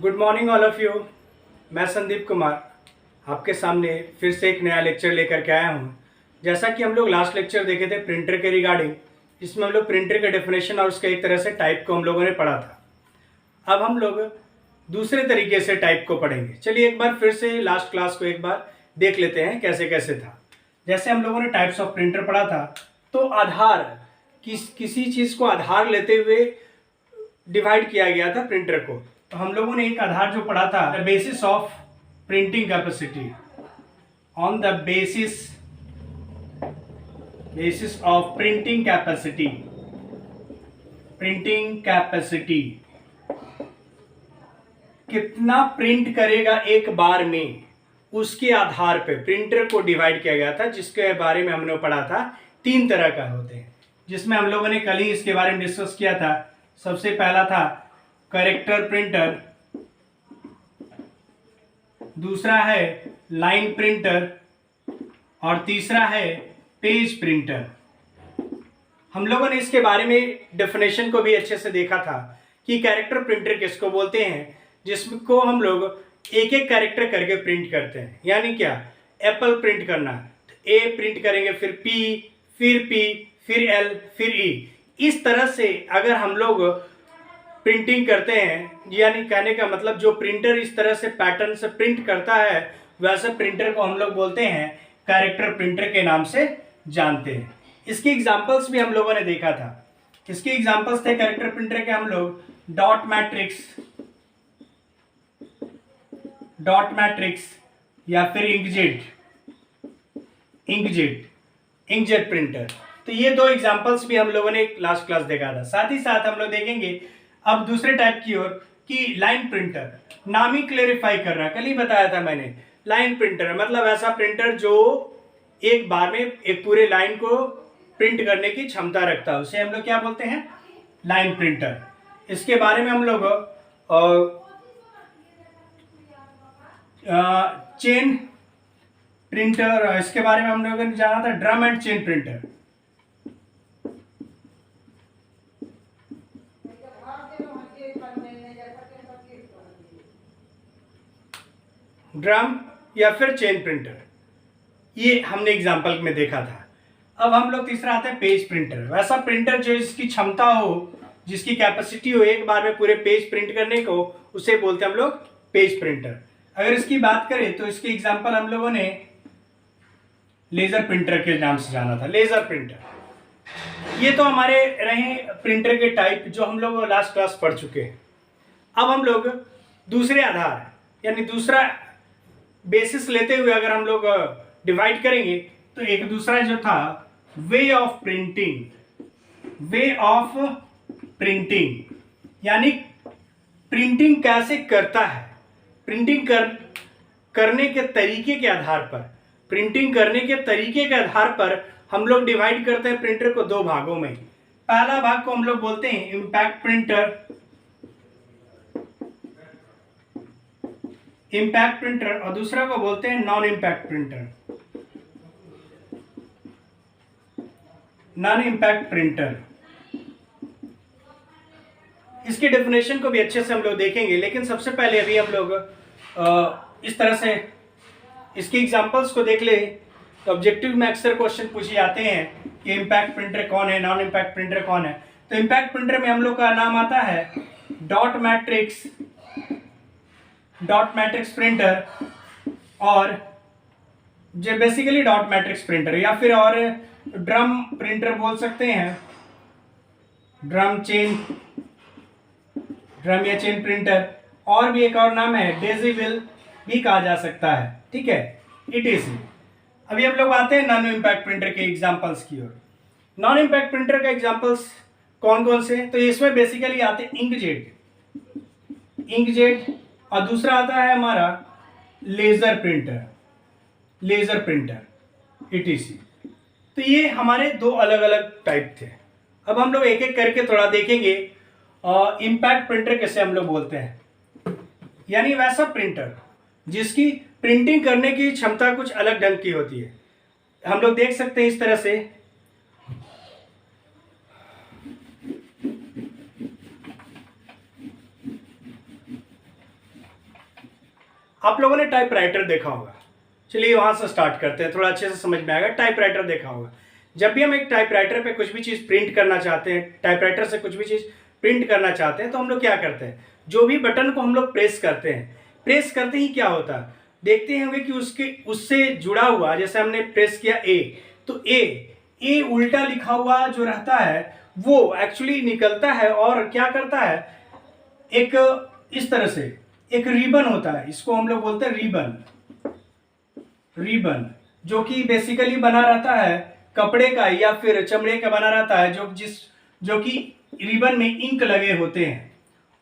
Good morning all of you. मैं संदीप कुमार आपके सामने फिर से एक नया लेक्चर लेकर के आया हूँ। जैसा कि हम लोग लास्ट लेक्चर देखे थे प्रिंटर के रिगार्डिंग, जिसमें हम लोग प्रिंटर के डेफिनेशन और उसके एक तरह से टाइप को हम लोगों ने पढ़ा था। अब हम लोग दूसरे तरीके से टाइप को पढ़ेंगे। चलिए एक बार फिर से लास्ट क्लास को एक बार देख लेते हैं कैसे कैसे था। जैसे हम लोगों ने टाइप्स ऑफ प्रिंटर पढ़ा था, तो आधार किसी चीज़ को आधार लेते हुए डिवाइड किया गया था प्रिंटर को। तो हम लोगों ने एक आधार जो पढ़ा था, the basis of printing capacity, on the basis of printing capacity, कितना प्रिंट करेगा एक बार में, उसके आधार पे प्रिंटर को डिवाइड किया गया था, जिसके बारे में हमने पढ़ा था 3 तरह का होते हैं, जिसमें हम लोगों ने कल ही इसके बारे में डिस्कस किया था। सबसे पहला था कैरेक्टर प्रिंटर, दूसरा है लाइन प्रिंटर और तीसरा है पेज प्रिंटर। हम लोगों ने इसके बारे में डेफिनेशन को भी अच्छे से देखा था कि कैरेक्टर प्रिंटर किसको बोलते हैं, जिसको हम लोग एक एक कैरेक्टर करके प्रिंट करते हैं। यानी क्या, एप्पल प्रिंट करना, तो ए प्रिंट करेंगे, फिर पी, फिर एल, फिर ई। इस तरह से अगर हम लोग प्रिंटिंग करते हैं, यानी कहने का मतलब जो प्रिंटर इस तरह से पैटर्न से प्रिंट करता है, वैसे प्रिंटर को हम लोग बोलते हैं कैरेक्टर प्रिंटर के नाम से जानते हैं। इसकी एग्जांपल्स भी हम लोगों ने देखा था। इसके एग्जांपल्स थे कैरेक्टर प्रिंटर के हम लोग डॉट मैट्रिक्स या फिर इंकजेट प्रिंटर। तो ये 2 एग्जांपल्स भी हम लोगों ने लास्ट क्लास देखा था। साथ ही साथ हम लोग देखेंगे अब दूसरे टाइप की ओर कि लाइन प्रिंटर। नाम ही क्लेरिफाई कर रहा है, कल ही बताया था मैंने। लाइन प्रिंटर मतलब ऐसा प्रिंटर जो एक बार में एक पूरे लाइन को प्रिंट करने की क्षमता रखता है, उसे हम लोग क्या बोलते हैं, लाइन प्रिंटर। इसके बारे में हम लोग चेन प्रिंटर, इसके बारे में हम लोगों ने जाना था drum and chain printer. Drum या फिर चेन प्रिंटर, ये हमने एग्जांपल में देखा था। अब हम लोग तीसरा आता है पेज प्रिंटर। वैसा प्रिंटर जो इसकी क्षमता हो, जिसकी कैपेसिटी हो एक बार में पूरे पेज प्रिंट करने को, उसे बोलते हैं हम लोग पेज प्रिंटर। अगर इसकी बात करें तो इसकी एग्जांपल हम लोगों ने लेजर प्रिंटर के नाम से जाना था, लेजर प्रिंटर। ये तो हमारे रहे प्रिंटर के टाइप जो हम लोग लास्ट क्लास पढ़ चुके हैं। अब हम लोग दूसरे आधार यानी दूसरा बेसिस लेते हुए अगर हम लोग डिवाइड करेंगे, तो एक दूसरा जो था वे ऑफ प्रिंटिंग, यानी प्रिंटिंग कैसे करता है, करने के तरीके के आधार पर, हम लोग डिवाइड करते हैं प्रिंटर को 2 भागों में। पहला भाग को हम लोग बोलते हैं इम्पैक्ट प्रिंटर और दूसरा को बोलते हैं नॉन इम्पैक्ट प्रिंटर। इसके डेफिनेशन को भी अच्छे से हम लोग देखेंगे, लेकिन सबसे पहले अभी हम लोग इस तरह से इसके एग्जांपल्स को देख ले। तो ऑब्जेक्टिव में अक्सर क्वेश्चन पूछे जाते हैं कि इम्पैक्ट प्रिंटर कौन है, नॉन इम्पैक्ट प्रिंटर कौन है। तो इम्पैक्ट प्रिंटर में हम लोग का नाम आता है डॉट मैट्रिक्स प्रिंटर, और जो बेसिकली डॉट मैट्रिक्स प्रिंटर या फिर और ड्रम प्रिंटर बोल सकते हैं, ड्रम या चेन प्रिंटर, और भी एक और नाम है डेजीविल भी कहा जा सकता है, ठीक है, ETC। अभी हम लोग आते हैं नॉन इम्पैक्ट प्रिंटर के एग्जांपल्स की ओर। नॉन इम्पैक्ट प्रिंटर का एग्जांपल्स कौन कौन से हैं, तो इसमें बेसिकली आते हैं इंकजेट और दूसरा आता है हमारा लेजर प्रिंटर ETC। तो ये हमारे 2 अलग अलग टाइप थे। अब हम लोग एक एक करके थोड़ा देखेंगे। इम्पैक्ट प्रिंटर कैसे हम लोग बोलते हैं, यानी वैसा प्रिंटर जिसकी प्रिंटिंग करने की क्षमता कुछ अलग ढंग की होती है। हम लोग देख सकते हैं इस तरह से आप लोगों ने टाइपराइटर देखा होगा, चलिए वहाँ से स्टार्ट करते हैं, थोड़ा अच्छे से समझ में आएगा। टाइपराइटर देखा होगा। जब भी हम एक टाइपराइटर पे कुछ भी चीज़ प्रिंट करना चाहते हैं, टाइपराइटर से कुछ भी चीज़ प्रिंट करना चाहते हैं, तो हम लोग क्या करते हैं, जो भी बटन को हम लोग प्रेस करते हैं, प्रेस करते ही क्या होता है, देखते होंगे कि उससे जुड़ा हुआ, जैसे हमने प्रेस किया ए, तो ए उल्टा लिखा हुआ जो रहता है वो एक्चुअली निकलता है और क्या करता है, एक इस तरह से एक रिबन होता है, इसको हम लोग बोलते हैं रिबन, जो कि बेसिकली बना रहता है कपड़े का या फिर चमड़े का बना रहता है, जो कि रिबन में इंक लगे होते हैं।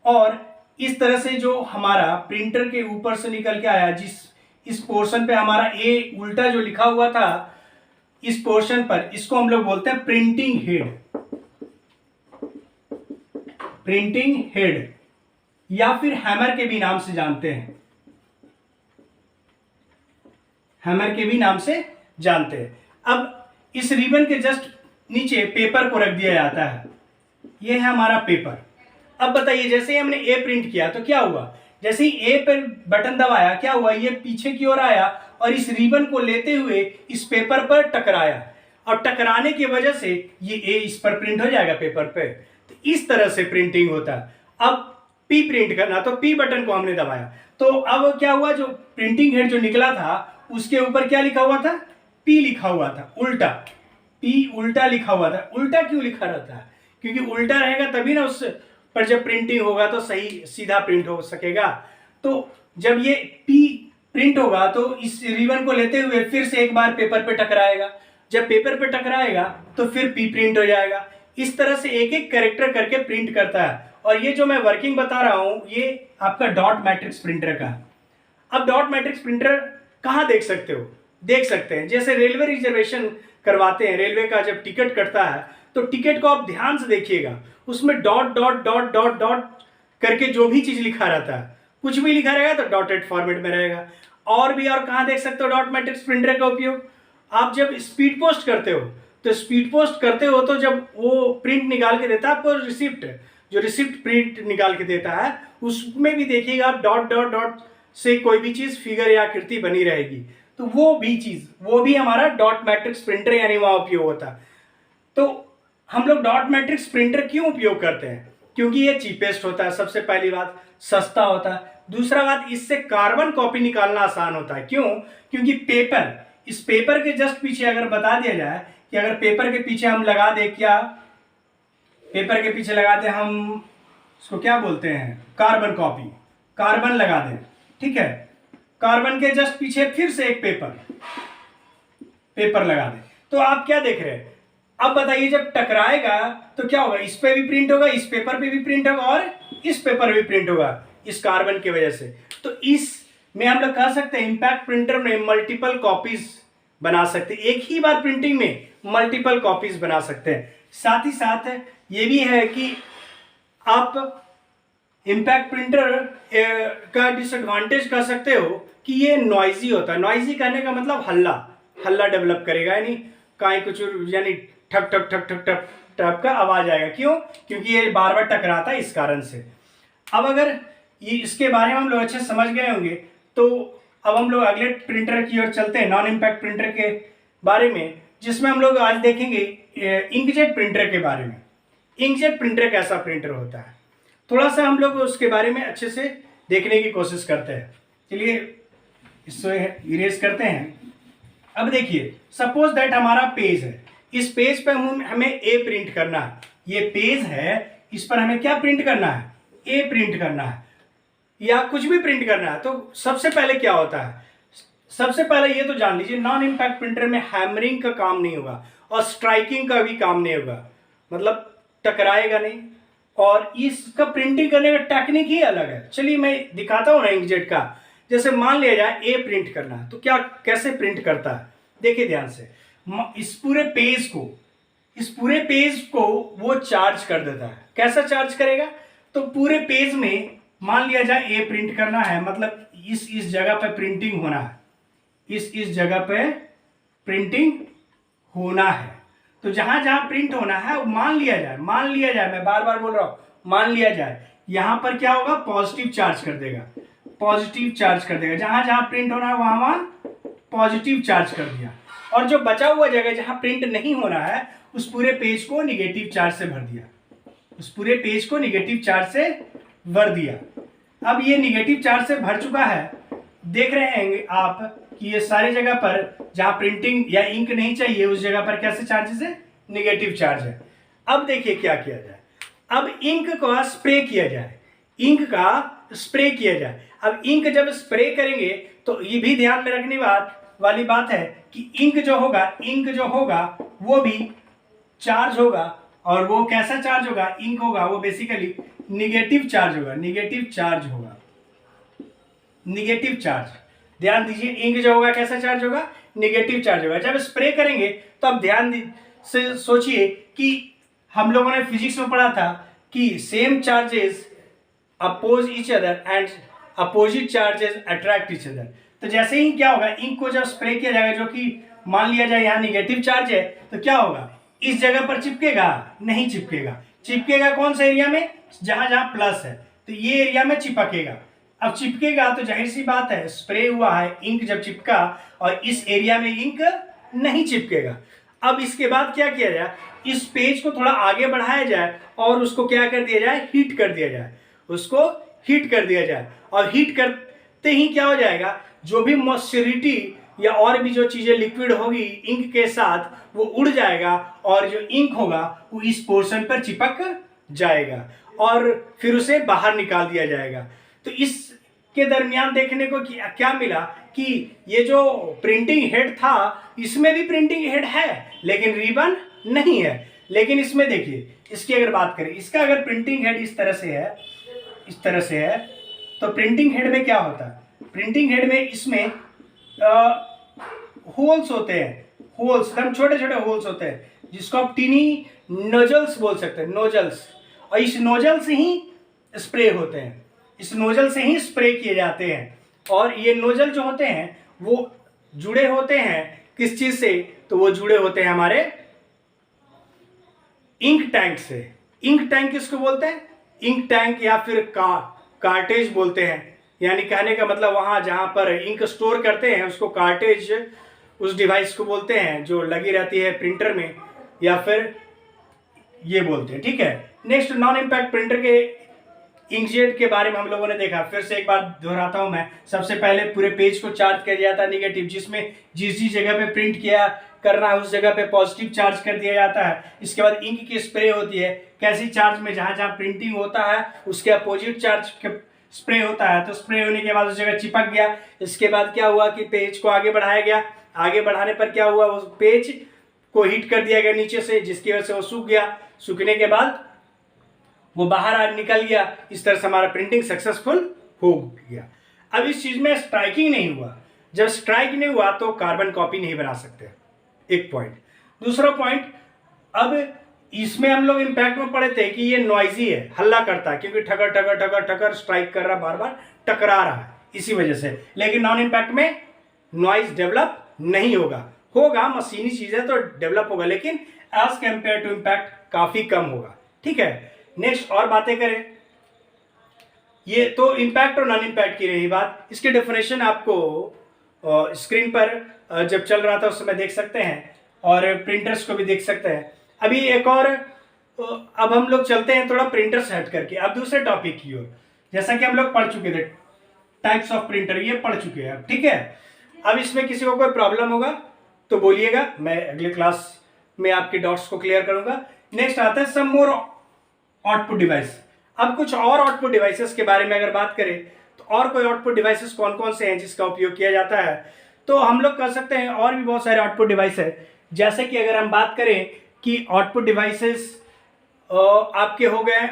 और इस तरह से जो हमारा प्रिंटर के ऊपर से निकल के आया, इस पोर्शन पे हमारा ए उल्टा जो लिखा हुआ था, इस पोर्शन पर, इसको हम लोग बोलते हैं प्रिंटिंग हेड या फिर हैमर के भी नाम से जानते हैं, अब इस रिबन के जस्ट नीचे पेपर को रख दिया जाता है, ये है हमारा पेपर। अब बताइए, जैसे ही हमने ए प्रिंट किया तो क्या हुआ, जैसे ही ए पर बटन दबाया क्या हुआ, ये पीछे की ओर आया और इस रिबन को लेते हुए इस पेपर पर टकराया, और टकराने की वजह से ये ए इस पर प्रिंट हो जाएगा पेपर पे। तो इस तरह से प्रिंटिंग होता है। अब पी प्रिंट करना, तो पी बटन को हमने दबाया, तो अब क्या हुआ, जो प्रिंटिंग हेड जो निकला था उसके ऊपर क्या लिखा हुआ था, पी लिखा हुआ था, उल्टा, पी उल्टा लिखा हुआ था। उल्टा क्यों लिखा रहता है, क्योंकि उल्टा रहेगा तभी ना उस पर जब प्रिंटिंग होगा तो सही सीधा प्रिंट हो सकेगा। तो जब ये पी प्रिंट होगा तो इस रिबन को लेते हुए फिर से एक बार पेपर पे टकराएगा, जब पेपर पे टकराएगा तो फिर पी प्रिंट हो जाएगा। इस तरह से एक एक कैरेक्टर करके प्रिंट करता है। और ये जो मैं वर्किंग बता रहा हूं, ये आपका डॉट मैट्रिक्स प्रिंटर का। अब डॉट मैट्रिक्स प्रिंटर कहाँ देख सकते हो, देख सकते हैं जैसे रेलवे रिजर्वेशन करवाते हैं, रेलवे का जब टिकट कटता है तो टिकट को आप ध्यान से देखिएगा, उसमें dot dot dot dot dot करके जो भी चीज लिखा रहता है, कुछ भी लिखा रहेगा तो डॉटेड फॉर्मेट में रहेगा। और कहाँ देख सकते हो डॉट मैट्रिक्स प्रिंटर का उपयोग, आप जब स्पीड पोस्ट करते हो, तो स्पीड पोस्ट करते हो तो जब वो प्रिंट निकाल के देता है आपको, रिसिप्ट प्रिंट निकाल के देता है, उसमें भी देखिएगा आप डॉट डॉट डॉट से कोई भी चीज फिगर या आकृति बनी रहेगी, तो वो भी हमारा डॉट मैट्रिक्स प्रिंटर यानी वहां उपयोग होता है। तो हम लोग डॉट मैट्रिक्स प्रिंटर क्यों उपयोग करते हैं, क्योंकि ये चीपेस्ट होता है, सबसे पहली बात सस्ता होता है। दूसरा बात, इससे कार्बन कॉपी निकालना आसान होता है। क्यों, क्योंकि इस पेपर के जस्ट पीछे अगर बता दिया जाए कि अगर पेपर के पीछे हम लगा दे, क्या पेपर के पीछे लगा दे हम, इसको क्या बोलते हैं, कार्बन कॉपी, कार्बन लगा दें, ठीक है, कार्बन के जस्ट पीछे फिर से एक पेपर लगा दें, तो आप क्या देख रहे हैं। अब बताइए, जब टकराएगा तो क्या होगा, इस पे भी प्रिंट होगा, इस पेपर पे भी प्रिंट होगा और इस पेपर भी प्रिंट होगा इस कार्बन की वजह से। तो इसमें हम लोग कह सकते हैं इंपैक्ट प्रिंटर में मल्टीपल कॉपीज बना सकते हैं, एक ही बार प्रिंटिंग में मल्टीपल कॉपीज बना सकते हैं। साथ ही साथ ये भी है कि आप इंपैक्ट प्रिंटर का डिसएडवांटेज कह सकते हो कि ये नॉइजी होता है। नॉइजी कहने का मतलब हल्ला डेवलप करेगा, यानी कहीं कुछ, यानी ठक ठक ठक ठक ठक ठक का आवाज आएगा। क्यों, क्योंकि ये बार बार टकराता है इस कारण से। अब अगर ये इसके बारे में हम लोग अच्छे समझ गए होंगे, तो अब हम लोग अगले प्रिंटर की ओर चलते हैं, नॉन इंपैक्ट प्रिंटर के बारे में, जिसमें हम लोग आज देखेंगे इंकजेट प्रिंटर के बारे में। इंकजेट प्रिंटर कैसा प्रिंटर होता है, थोड़ा सा हम लोग उसके बारे में अच्छे से देखने की कोशिश करते हैं। चलिए इसको इरेज करते हैं। अब देखिए, सपोज दैट हमारा पेज है, इस पेज पे हमें ए प्रिंट करना है, ये पेज है, इस पर हमें क्या प्रिंट करना है, ए प्रिंट करना है या कुछ भी प्रिंट करना है। तो सबसे पहले क्या होता है, सबसे पहले ये तो जान लीजिए, नॉन इंपैक्ट प्रिंटर में हैमरिंग का काम नहीं होगा और स्ट्राइकिंग का भी काम नहीं होगा, मतलब टकराएगा नहीं, और इसका प्रिंटिंग करने का टेक्निक ही अलग है। चलिए मैं दिखाता हूँ ना इंकजेट का। जैसे मान लिया जाए ए प्रिंट करना है, तो क्या कैसे प्रिंट करता है, देखिए ध्यान से। इस पूरे पेज को वो चार्ज कर देता है। कैसा चार्ज करेगा, तो पूरे पेज में मान लिया जाए ए प्रिंट करना है, मतलब इस जगह पे प्रिंटिंग होना है, इस जगह पे प्रिंटिंग होना है। तो जहां जहां प्रिंट होना है, मान लिया जाए, मैं बार बार बोल रहा हूं, मान लिया जाए, यहां पर क्या होगा, पॉजिटिव चार्ज कर देगा। पॉजिटिव चार्ज कर देगा, जहां जहां प्रिंट होना है वहां वहां पॉजिटिव चार्ज कर दिया, और जो बचा हुआ जगह जहां प्रिंट नहीं होना है उस पूरे पेज को निगेटिव चार्ज से भर दिया, उस पूरे पेज को निगेटिव चार्ज से भर दिया। अब ये निगेटिव चार्ज से भर चुका है, देख रहे हैं आप कि ये सारी जगह पर जहां प्रिंटिंग या इंक नहीं चाहिए उस जगह पर कैसे चार्जेस है, निगेटिव चार्ज है। अब देखिए क्या किया जाए, अब इंक का स्प्रे किया जाए, इंक का स्प्रे किया जाए। अब इंक जब स्प्रे करेंगे तो ये भी ध्यान में रखने वाली बात है कि इंक जो होगा वो भी चार्ज होगा, और वो कैसा चार्ज होगा, इंक होगा वो बेसिकली निगेटिव चार्ज होगा, निगेटिव चार्ज। ध्यान दीजिए, इंक जो होगा कैसा चार्ज होगा, निगेटिव चार्ज होगा। जब स्प्रे करेंगे तो अब ध्यान से सोचिए कि हम लोगों ने फिजिक्स में पढ़ा था कि same charges oppose each other and opposite charges attract each other. तो जैसे ही क्या होगा, इंक को जब स्प्रे किया जाएगा, जो कि मान लिया जाए यहाँ निगेटिव चार्ज है, तो क्या होगा, इस जगह पर चिपकेगा, नहीं चिपकेगा। चिपकेगा कौन सा एरिया में, जहां जहां प्लस है, तो ये एरिया में चिपकेगा। अब चिपकेगा तो जाहिर सी बात है, स्प्रे हुआ है, इंक जब चिपका और इस एरिया में इंक नहीं चिपकेगा। अब इसके बाद क्या किया जाए, इस पेज को थोड़ा आगे बढ़ाया जाए और उसको क्या कर दिया जाए, हीट कर दिया जाए, उसको हीट कर दिया जाए। और हीट करते ही क्या हो जाएगा, जो भी मॉइस्चरिटी या और भी जो चीजें लिक्विड होगी इंक के साथ वो उड़ जाएगा, और जो इंक होगा वो इस पोर्शन पर चिपक जाएगा और फिर उसे बाहर निकाल दिया जाएगा। तो इसके दरमियान देखने को क्या मिला कि ये जो प्रिंटिंग हेड था इसमें भी प्रिंटिंग हेड है लेकिन रिबन नहीं है। लेकिन इसमें देखिए, इसकी अगर बात करें, इसका अगर प्रिंटिंग हेड इस तरह से है तो प्रिंटिंग हेड में क्या होता है, प्रिंटिंग हेड में इसमें होल्स होते हैं, होल्स एकदम छोटे छोटे होल्स होते हैं, जिसको आप टीनी नोजल्स बोल सकते हैं, नोजल्स। और इस नोजल से ही स्प्रे होते हैं, इस नोजल से ही स्प्रे किए जाते हैं। और ये नोजल जो होते हैं वो जुड़े होते हैं किस चीज से, तो वो जुड़े होते हैं हमारे इंक टैंक से। इंक टैंक किसको बोलते हैं, इंक टैंक या फिर कार्टेज बोलते हैं। यानी कहने का मतलब वहां जहां पर इंक स्टोर करते हैं उसको कार्टेज, उस डिवाइस को बोलते हैं जो लगी रहती है प्रिंटर में, या फिर ये बोलते हैं। ठीक है, नेक्स्ट नॉन इम्पैक्ट प्रिंटर के इंकजेट के बारे में हम लोगों ने देखा। फिर से एक बार दोहराता हूं मैं, सबसे पहले पूरे पेज को चार्ज किया जाता है निगेटिव, जिसमें जिस जगह पे प्रिंट किया करना है उस जगह पे पॉजिटिव चार्ज कर दिया जाता है। इसके बाद इंक की स्प्रे होती है, कैसी चार्ज में, जहां जहां प्रिंटिंग होता है उसके अपोजिट चार्ज स्प्रे होता है। तो स्प्रे होने के बाद उस जगह चिपक गया। इसके बाद क्या हुआ कि पेज को आगे बढ़ाया गया, आगे बढ़ाने पर क्या हुआ, उस पेज को हीट कर दिया गया नीचे से, जिसकी वजह से वो सूख गया। सूखने के बाद वो बाहर निकल गया। इस तरह से हमारा प्रिंटिंग सक्सेसफुल हो गया। अब इस चीज में स्ट्राइकिंग नहीं हुआ, जब स्ट्राइक नहीं हुआ तो कार्बन कॉपी नहीं बना सकते, एक पॉइंट। दूसरा पॉइंट, अब इसमें हम लोग इम्पैक्ट में पढ़े थे कि ये नॉइजी है, हल्ला करता है, क्योंकि ठकर ठकर ठकर ठकर स्ट्राइक कर रहा, बार बार टकरा रहा है, इसी वजह से। लेकिन नॉन इम्पैक्ट में नॉइज डेवलप नहीं होगा मशीनी चीजें तो डेवलप होगा, लेकिन एज कंपेयर टू इम्पैक्ट काफी कम होगा। ठीक है, नेक्स्ट और बातें करें। ये तो इम्पैक्ट और नॉन इम्पैक्ट की रही बात। इसके डेफिनेशन आपको स्क्रीन पर जब चल रहा था उस समय देख सकते हैं, और प्रिंटर्स को भी देख सकते हैं। अभी एक और, अब हम लोग चलते हैं थोड़ा प्रिंटर से हट करके अब दूसरे टॉपिक की ओर। जैसा कि हम लोग पढ़ चुके थे टाइप्स ऑफ प्रिंटर, ये पढ़ चुके हैं। ठीक है, अब इसमें किसी को कोई प्रॉब्लम होगा तो बोलिएगा, मैं अगले क्लास में आपके डाउट्स को क्लियर करूंगा। नेक्स्ट आता है सम मोर आउटपुट डिवाइस। अब कुछ और आउटपुट डिवाइसेस के बारे में अगर बात करें तो और कोई आउटपुट डिवाइसेस कौन कौन से हैं जिसका उपयोग किया जाता है, तो हम लोग कर सकते हैं और भी बहुत सारे आउटपुट डिवाइस है। जैसे कि अगर हम बात करें कि आउटपुट डिवाइसेस आपके हो गए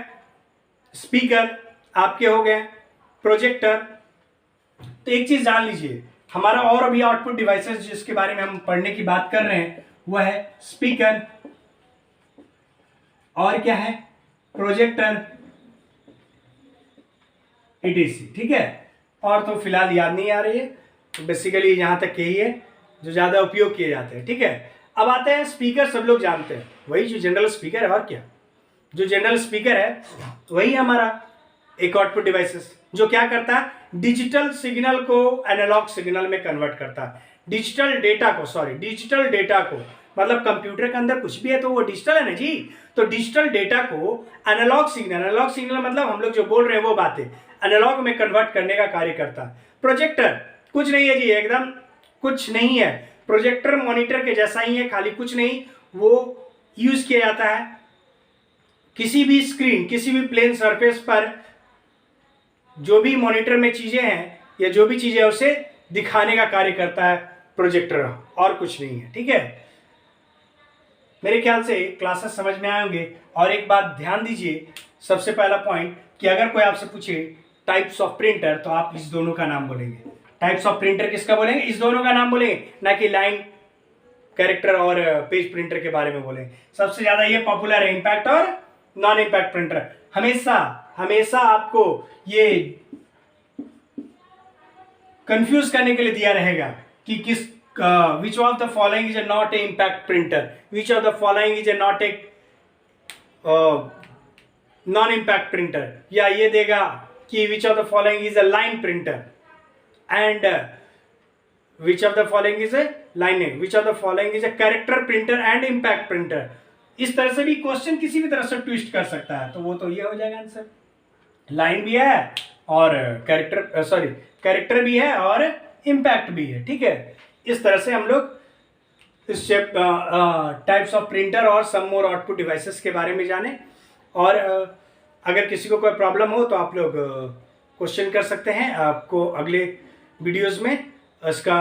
स्पीकर, आपके हो गए प्रोजेक्टर। तो एक चीज जान लीजिए, हमारा और भी आउटपुट डिवाइसेस जिसके बारे में हम पढ़ने की बात कर रहे हैं वह है स्पीकर, और क्या है, प्रोजेक्टर, etc। ठीक है, और तो फिलहाल याद नहीं आ रही है, तो बेसिकली यहां तक यही है जो ज्यादा उपयोग किए जाते हैं। ठीक है, अब आते हैं स्पीकर। सब लोग जानते हैं, वही जो जनरल स्पीकर है, और क्या, जो जनरल स्पीकर है वही हमारा एक आउटपुट डिवाइसेस जो क्या करता है, डिजिटल सिग्नल को एनालॉग सिग्नल में कन्वर्ट करता है। डिजिटल डेटा को मतलब कंप्यूटर के अंदर कुछ भी है तो वो डिजिटल है ना जी। तो डिजिटल डेटा को एनालॉग सिग्नल मतलब हम लोग जो बोल रहे हैं वो बातें एनालॉग में कन्वर्ट करने का कार्य करता है। प्रोजेक्टर कुछ नहीं है जी, एकदम कुछ नहीं है। प्रोजेक्टर मॉनिटर के जैसा ही है, खाली कुछ नहीं। वो यूज किया जाता है किसी भी स्क्रीन, किसी भी प्लेन सरफेस पर जो भी मॉनिटर में चीजें हैं या जो भी चीजें है उसे दिखाने का कार्य करता है प्रोजेक्टर, और कुछ नहीं है। ठीक है, मेरे ख्याल से क्लासेस समझ में आएंगे। और एक बात ध्यान दीजिए, सबसे पहला पॉइंट कि अगर कोई आपसे पूछे टाइप्स ऑफ प्रिंटर तो आप इस दोनों का नाम बोलेंगे। टाइप्स ऑफ प्रिंटर किसका बोलेंगे? इस दोनों का नाम बोलेंगे, ना कि लाइन कैरेक्टर और पेज प्रिंटर के बारे में बोलेंगे। सबसे ज्यादा ये पॉपुलर है इंपैक्ट और नॉन इंपैक्ट प्रिंटर। हमेशा आपको ये कंफ्यूज करने के लिए दिया रहेगा कि किस which of the following is not a impact printer, which of the following is not a non impact printer, या ये देगा कि which of the following is a line printer and which of the following is a line, which of the following is a character printer and impact printer। इस तरह से भी question किसी भी तरह से ट्विस्ट कर सकता है, तो वो तो ये हो जाएगा आंसर। लाइन भी है और कैरेक्टर भी है और इम्पैक्ट भी है। ठीक है, इस तरह से हम लोग इस टाइप्स ऑफ प्रिंटर और सम मोर आउटपुट डिवाइसेस के बारे में जाने। और अगर किसी को कोई प्रॉब्लम हो तो आप लोग क्वेश्चन कर सकते हैं, आपको अगले वीडियोस में इसका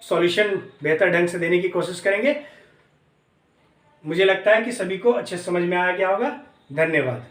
सॉल्यूशन बेहतर ढंग से देने की कोशिश करेंगे। मुझे लगता है कि सभी को अच्छे समझ में आ गया होगा। धन्यवाद।